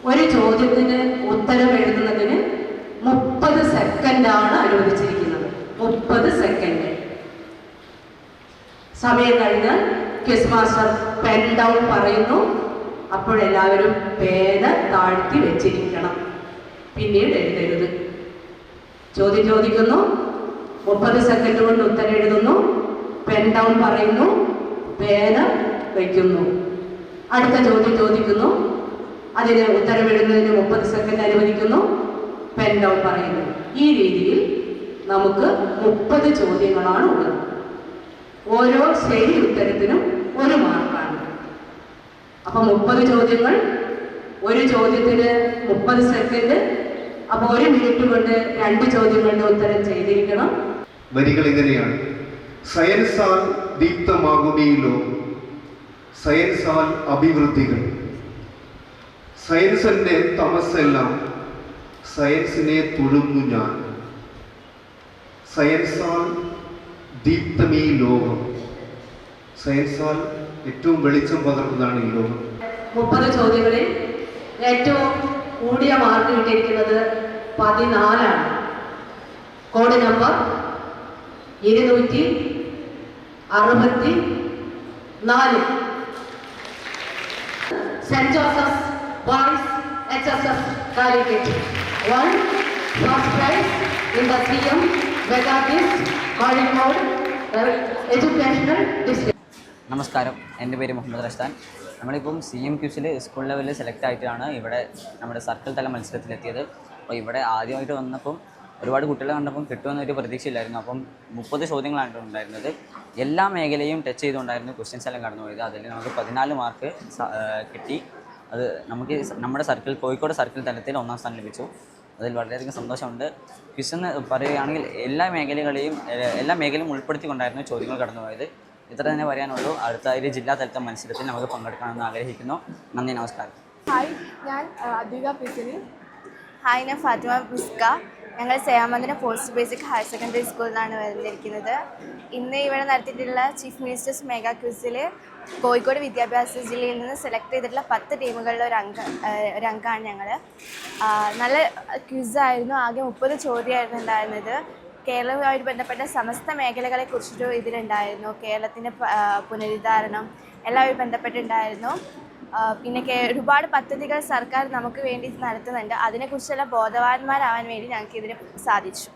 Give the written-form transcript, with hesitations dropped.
ഒരു ചോദ്യത്തിന് ഉത്തരം എഴുതുന്നതിന് 30 സെക്കൻഡാണ് അനുവദിച്ചിരിക്കുന്നത്. 30 സെക്കൻഡ്. സമയം കഴിഞ്ഞാൽ ക്വിസ് മാസ്റ്റർ പെൻ ഡൗൺ പറയുന്നു. അപ്പോഴെല്ലാവരും പേന താഴ്ത്തി വെച്ചിരിക്കണം. പിന്നീട് എഴുതരുത്. ചോദ്യം ചോദിക്കുന്നു, 30 സെക്കൻഡ് കൊണ്ട് ഉത്തരം എഴുതുന്നു, പെൻ ഡൗൺ പറയുന്നു, പേന വയ്ക്കുന്നു. അടുത്ത ചോദ്യം ചോദിക്കുന്നു, അതിന് ഉത്തരം എഴുതുന്നതിന് 30 സെക്കൻഡ് അനുവദിക്കുന്നു, പെൻ ഡൗൺ പറയുന്നു. ഈ രീതിയിൽ നമുക്ക് 30 ചോദ്യങ്ങളാണ് ഉള്ളത്. ഓരോ ശരി ഉത്തരത്തിനും 1 മാർക്കാണ്. അപ്പം 30 ചോദ്യങ്ങൾ, ഒരു ചോദ്യത്തിന് 30 സെക്കൻഡ്. അപ്പോൾ 1 മിനിറ്റ് കൊണ്ട് 2 ചോദ്യങ്ങളുടെ ഉത്തരം ചെയ്തിരിക്കണം. വരികൾ ഇങ്ങനെയാണ്: സയൻസാൽ ദീപ്തമാകുമീ ലോകം, സയൻസാൽ അഭിവൃദ്ധികൾ, സയൻസിന്റെ തമസ്സെല്ലാം സയൻസിനെ തൊഴുന്നു ഞാൻ, സയൻസാൽ ദീപ്തമീ ലോകം. സയൻസാൽ ഏറ്റവും വെളിച്ചം പകർന്നതാണ് ഈ ലോകം. 30 ചോദ്യങ്ങളിൽ ഏറ്റവും കൂടിയ മാർക്ക് കിട്ടിയിരിക്കുന്നത് 14 ആണ്. Code number 264. Saint Joseph's boys HSS Calicut won first prize in the CM Mega Quiz Kozhikode Educational District. നമസ്കാരം, എൻ്റെ പേര് മുഹമ്മദ് റഷ്ദാൻ. നമ്മളിപ്പം CM ക്യൂസിൽ സ്കൂൾ ലെവലിൽ സെലക്ട് ആയിട്ടാണ് ഇവിടെ നമ്മുടെ സർക്കിൾ തല മത്സരത്തിലെത്തിയത്. അപ്പോൾ ഇവിടെ ആദ്യമായിട്ട് വന്നപ്പം ഒരുപാട് കുട്ടികളെ കണ്ടപ്പം കിട്ടുമെന്നൊരു പ്രതീക്ഷയില്ലായിരുന്നു. അപ്പം 30 ചോദ്യങ്ങളാണ് ഉണ്ടായിരുന്നത്. എല്ലാ മേഖലയും ടച്ച് ചെയ്തുകൊണ്ടായിരുന്നു ക്വസ്റ്റ്യൻസ് എല്ലാം കടന്നു പോയത്. അതിൽ നമുക്ക് 14 മാർക്ക് കിട്ടി. അത് നമുക്ക് നമ്മുടെ സർക്കിൾ, കോഴിക്കോട് സർക്കിൾ തലത്തിൽ 1ാം സ്ഥാനം ലഭിച്ചു. അതിൽ വളരെയധികം സന്തോഷമുണ്ട്. ക്വിസ് എന്ന് പറയുകയാണെങ്കിൽ എല്ലാ മേഖലയും ഉൾപ്പെടുത്തിക്കൊണ്ടായിരുന്നു ചോദ്യങ്ങൾ കടന്നുപോയത്. ഇത്ര തന്നെ പറയാനുള്ളൂ. അടുത്ത ജില്ലാ തലത്തെ മത്സരത്തിൽ നമുക്ക് പങ്കെടുക്കണമെന്ന് ആഗ്രഹിക്കുന്നു. നന്ദി, നമസ്കാരം. ഹായ്, ഞാൻ അദ്വിക പിസിനി. ഹായ്, ഞാൻ ഫാത്തിമ മിസ്ക. ഞങ്ങൾ Sevamandiram post basic higher secondary സ്കൂളിൽ നിന്നാണ് വന്നിരിക്കുന്നത്. ഇന്ന് ഇവിടെ നടത്തിയിട്ടുള്ള ചീഫ് മിനിസ്റ്റേഴ്സ് മെഗാ ക്വിസിൽ കോഴിക്കോട് വിദ്യാഭ്യാസ ജില്ലയിൽ നിന്ന് സെലക്ട് ചെയ്തിട്ടുള്ള 10 ടീമുകളിലെ ഒരു അംഗമാണ് ഞങ്ങൾ. നല്ല ക്വിസായിരുന്നു. ആകെ 30 ചോദ്യമായിരുന്നു ഉണ്ടായിരുന്നത്. കേരളവുമായിട്ട് ബന്ധപ്പെട്ട സമസ്ത മേഖലകളെ കുറിച്ചിട്ട് ഇതിലുണ്ടായിരുന്നു. കേരളത്തിൻ്റെ പുനരുദ്ധാരണം എല്ലാവരും ബന്ധപ്പെട്ടുണ്ടായിരുന്നു. പിന്നെ ഒരുപാട് പദ്ധതികൾ സർക്കാർ നമുക്ക് വേണ്ടി നടത്തുന്നുണ്ട്. അതിനെക്കുറിച്ചുള്ള ബോധവാന്മാരാവാൻ വേണ്ടി ഞങ്ങൾക്ക് ഇതിന് സാധിച്ചു.